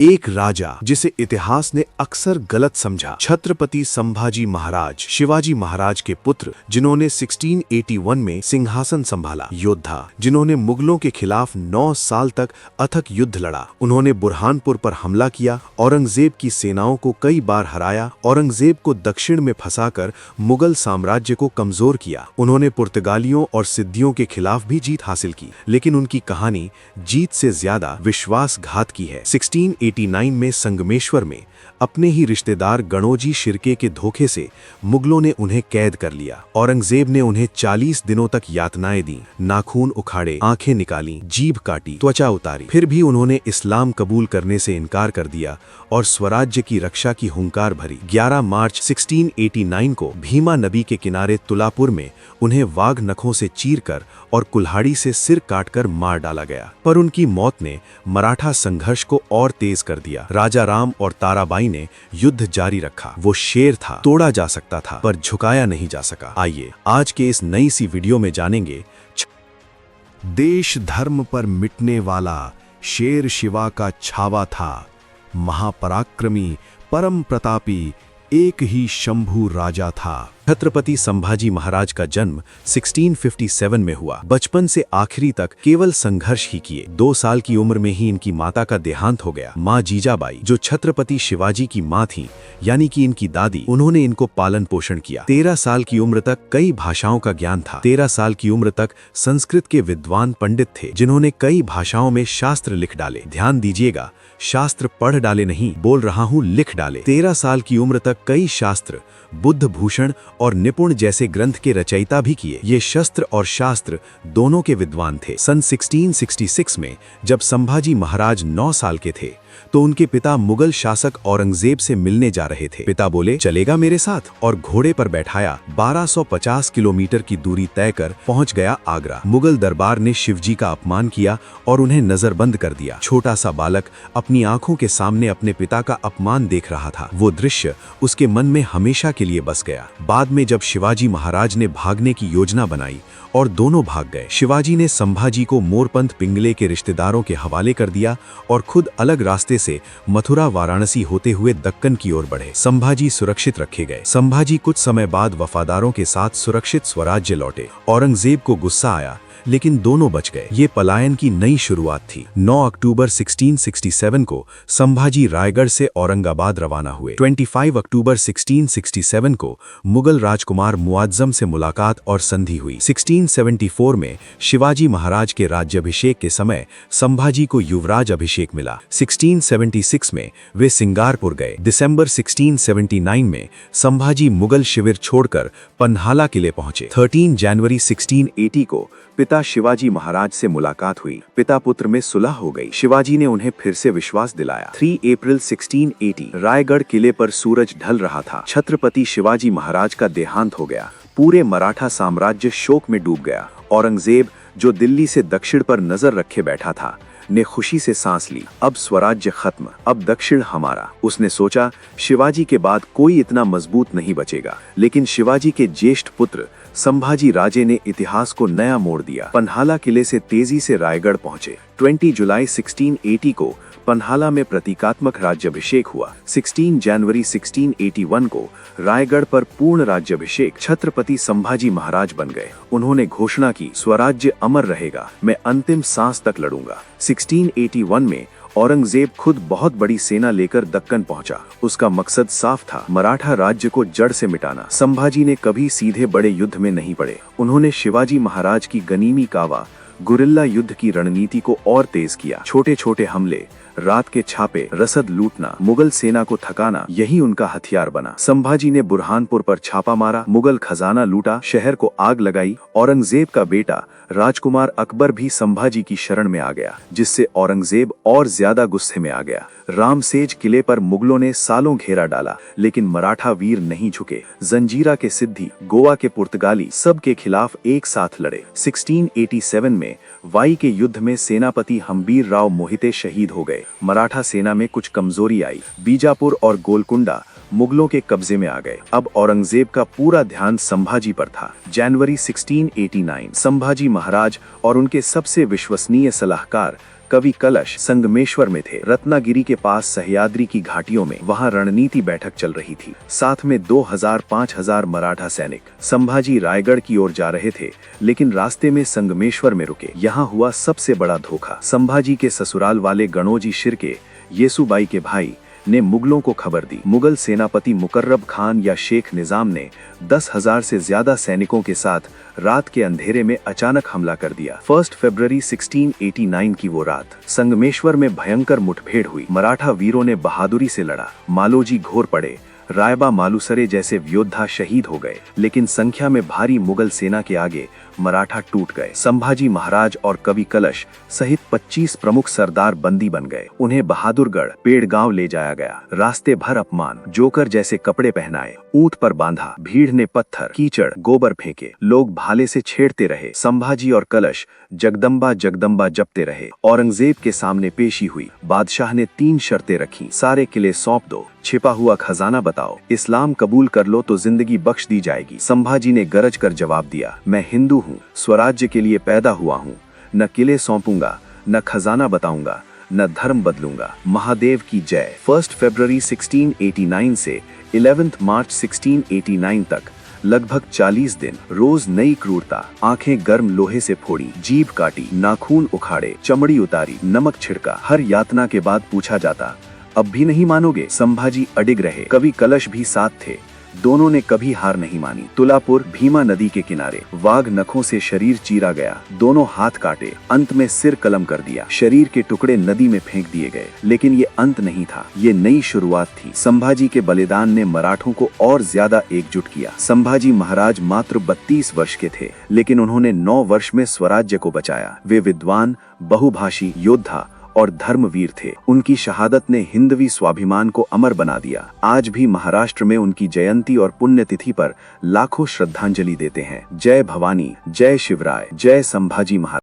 एक राजा जिसे इतिहास ने अक्सर गलत समझा, छत्रपति संभाजी महाराज, शिवाजी महाराज के पुत्र, जिन्होंने 1681 में सिंहासन संभाला। योद्धा जिन्होंने मुगलों के खिलाफ 9 साल तक अथक युद्ध लड़ा। उन्होंने बुरहानपुर पर हमला किया, औरंगजेब की सेनाओं को कई बार हराया, औरंगजेब को दक्षिण में फंसाकर मुगल साम्राज्य को कमजोर किया। उन्होंने पुर्तगालियों और सिद्धियों के खिलाफ भी जीत हासिल की, लेकिन उनकी कहानी जीत से ज्यादा विश्वासघात की है। 1689 में संगमेश्वर में अपने ही रिश्तेदार गणोजी शिर्के के धोखे से मुगलों ने उन्हें कैद कर लिया। औरंगजेब ने उन्हें 40 दिनों तक यातनाएं दी, नाखून उखाड़े, आंखें निकाली, जीभ काटी, त्वचा उतारी। फिर भी उन्होंने इस्लाम कबूल करने से इनकार कर दिया और स्वराज्य की रक्षा की हुंकार भरी। 11 मार्च 1689 को भीमा नदी के किनारे तुलापुर में उन्हें वाघ नखों से चीरकर और कुल्हाड़ी से सिर काटकर मार डाला गया। पर उनकी मौत ने मराठा संघर्ष को और तेज कर दिया। राजा राम और ताराबाई ने युद्ध जारी रखा। वो शेर था, तोड़ा जा सकता था पर झुकाया नहीं जा सका। आइए आज के इस नई सी वीडियो में जानेंगे। देश धर्म पर मिटने वाला शेर शिवा का छावा था, महापराक्रमी परम प्रतापी एक ही शंभू राजा था। छत्रपति संभाजी महाराज का जन्म 1657 में हुआ। बचपन से आखिरी तक केवल संघर्ष ही किए। 2 साल की उम्र में ही इनकी माता का देहांत हो गया। माँ जीजाबाई, जो छत्रपति शिवाजी की माँ थी, यानी कि इनकी दादी, उन्होंने इनको पालन पोषण किया। 13 साल की उम्र तक कई भाषाओं का ज्ञान था। 13 साल की उम्र तक संस्कृत के विद्वान पंडित थे, जिन्होंने कई भाषाओं में शास्त्र लिख डाले। ध्यान दीजिएगा, शास्त्र पढ़ डाले नहीं, बोल रहा हूँ लिख डाले। 13 साल की उम्र तक कई शास्त्र, बुद्ध भूषण और निपुण जैसे ग्रंथ के रचयिता भी किए। ये शस्त्र और शास्त्र दोनों के विद्वान थे। सन 1666 में जब संभाजी महाराज 9 साल के थे तो उनके पिता मुगल शासक औरंगजेब से मिलने जा रहे थे। पिता बोले, चलेगा मेरे साथ, और घोड़े पर बैठाया 1250 किलोमीटर की दूरी तय कर पहुंच गया आगरा। मुगल दरबार ने शिवजी का अपमान किया और उन्हें नजरबंद कर दिया। छोटा सा बालक अपनी आंखों के सामने अपने पिता का अपमान देख रहा था। वो दृश्य उसके मन में हमेशा के लिए बस गया। बाद में जब शिवाजी महाराज ने भागने की योजना बनाई और दोनों भाग गए, शिवाजी ने संभाजी को मोरपंथ पिंगले के रिश्तेदारों के हवाले कर दिया और खुद अलग रास्ते से मथुरा वाराणसी होते हुए दक्कन की ओर बढ़े। संभाजी सुरक्षित रखे गए। संभाजी कुछ समय बाद वफादारों के साथ सुरक्षित स्वराज्य लौटे। औरंगजेब को गुस्सा आया, लेकिन दोनों बच गए। ये पलायन की नई शुरुआत थी। 9 अक्टूबर 1667 को संभाजी रायगढ़ से औरंगाबाद रवाना हुए। 25 अक्टूबर 1667 को मुगल राजकुमार मुआज्जम से मुलाकात और संधि हुई। 1674 में शिवाजी महाराज के राज्याभिषेक के समय संभाजी को युवराज अभिषेक मिला। 1676 में वे सिंगारपुर गए। दिसंबर 1679 में संभाजी मुगल शिविर छोड़कर पन्हाला किले पहुंचे। 13 जनवरी 1680 को पिता शिवाजी महाराज से मुलाकात हुई। पिता पुत्र में सुलह हो गई। शिवाजी ने उन्हें फिर से विश्वास दिलाया। 3 अप्रैल 1680 रायगढ़ किले पर सूरज ढल रहा था। छत्रपति शिवाजी महाराज का देहांत हो गया। पूरे मराठा साम्राज्य शोक में डूब गया। औरंगजेब, जो दिल्ली से दक्षिण पर नजर रखे बैठा था, ने खुशी से सांस ली। अब स्वराज्य खत्म, अब दक्षिण हमारा। उसने सोचा, शिवाजी के बाद कोई इतना मजबूत नहीं बचेगा। लेकिन शिवाजी के ज्येष्ठ पुत्र संभाजी राजे ने इतिहास को नया मोड़ दिया। पन्हाला किले से तेजी से रायगढ़ पहुंचे। 20 जुलाई 1680 को पन्हाला में प्रतीकात्मक राज्याभिषेक हुआ। 16 जनवरी 1681 को रायगढ़ पर पूर्ण राज्याभिषेक। छत्रपति संभाजी महाराज बन गए। उन्होंने घोषणा की, स्वराज्य अमर रहेगा, मैं अंतिम सांस तक लड़ूंगा। 1681 में औरंगजेब खुद बहुत बड़ी सेना लेकर दक्कन पहुंचा। उसका मकसद साफ था, मराठा राज्य को जड़ से मिटाना। संभाजी ने कभी सीधे बड़े युद्ध में नहीं पड़े। उन्होंने शिवाजी महाराज की गनीमी कावा, गुरिल्ला युद्ध की रणनीति को और तेज किया। छोटे छोटे हमले, रात के छापे, रसद लूटना, मुगल सेना को थकाना, यही उनका हथियार बना। संभाजी ने बुरहानपुर पर छापा मारा, मुगल खजाना लूटा, शहर को आग लगाई। औरंगजेब का बेटा राजकुमार अकबर भी संभाजी की शरण में आ गया, जिससे औरंगजेब और ज्यादा गुस्से में आ गया। रामसेज किले पर मुगलों ने सालों घेरा डाला, लेकिन मराठा वीर नहीं झुके। जंजीरा के सिद्धी, गोवा के पुर्तगाली, सब के खिलाफ एक साथ लड़े। 1687 में वाई के युद्ध में सेनापति हम्बीर राव मोहिते शहीद हो गए। मराठा सेना में कुछ कमजोरी आई। बीजापुर और गोलकुंडा मुगलों के कब्जे में आ गए। अब औरंगजेब का पूरा ध्यान संभाजी पर था। जनवरी 1689 संभाजी महाराज और उनके सबसे विश्वसनीय सलाहकार कवि कलश संगमेश्वर में थे। रत्नागिरी के पास सह्याद्री की घाटियों में वहां रणनीति बैठक चल रही थी। साथ में 2000-5000 मराठा सैनिक। संभाजी रायगढ़ की ओर जा रहे थे, लेकिन रास्ते में संगमेश्वर में रुके। यहाँ हुआ सबसे बड़ा धोखा। संभाजी के ससुराल वाले गणोजी शिर्के, येसुबाई के भाई, ने मुगलों को खबर दी। मुगल सेनापति मुकर्रब खान या शेख निजाम ने 10,000 से ज्यादा सैनिकों के साथ रात के अंधेरे में अचानक हमला कर दिया। 1 फरवरी 1689 की वो रात संगमेश्वर में भयंकर मुठभेड़ हुई। मराठा वीरों ने बहादुरी से लड़ा। मालोजी घोर पड़े, रायबा मालुसरे जैसे योद्धा शहीद हो गए, लेकिन संख्या में भारी मुगल सेना के आगे मराठा टूट गए। संभाजी महाराज और कवि कलश सहित 25 प्रमुख सरदार बंदी बन गए। उन्हें बहादुरगढ़, पेड़गांव ले जाया गया। रास्ते भर अपमान, जोकर जैसे कपड़े पहनाए, ऊंट पर बांधा। भीड़ ने पत्थर, कीचड़, गोबर फेंके। लोग भाले से छेड़ते रहे। संभाजी और कलश जगदम्बा जगदम्बा जपते रहे। औरंगजेब के सामने पेशी हुई। बादशाह ने 3 शर्तें रखी। सारे किले सौंप दो, छिपा हुआ खजाना बताओ, इस्लाम कबूल कर लो तो जिंदगी बख्श दी जाएगी। संभाजी ने गरज कर जवाब दिया, मैं हिंदू हूँ, स्वराज्य के लिए पैदा हुआ हूँ। न किले सौंपूंगा, न खजाना बताऊंगा, न धर्म बदलूंगा। महादेव की जय। 1 फरवरी 1689 से 11 मार्च 1689 तक लगभग 40 दिन रोज नई क्रूरता। आंखें गर्म लोहे से फोड़ी, जीभ काटी, नाखून उखाड़े, चमड़ी उतारी, नमक छिड़का। हर यातना के बाद पूछा जाता, अब भी नहीं मानोगे? संभाजी अडिग रहे। कवि कलश भी साथ थे। दोनों ने कभी हार नहीं मानी। तुलापुर, भीमा नदी के किनारे वाघ नखों से शरीर चीरा गया। दोनों हाथ काटे, अंत में सिर कलम कर दिया। शरीर के टुकड़े नदी में फेंक दिए गए। लेकिन ये अंत नहीं था, ये नई शुरुआत थी। संभाजी के बलिदान ने मराठों को और ज्यादा एकजुट किया। संभाजी महाराज मात्र 32 वर्ष के थे, लेकिन उन्होंने 9 वर्ष में स्वराज्य को बचाया। वे विद्वान, बहुभाषी, योद्धा और धर्मवीर थे। उनकी शहादत ने हिंदवी स्वाभिमान को अमर बना दिया। आज भी महाराष्ट्र में उनकी जयंती और पुण्यतिथि पर लाखों श्रद्धांजलि देते हैं। जय भवानी, जय शिवराय, जय संभाजी महाराज।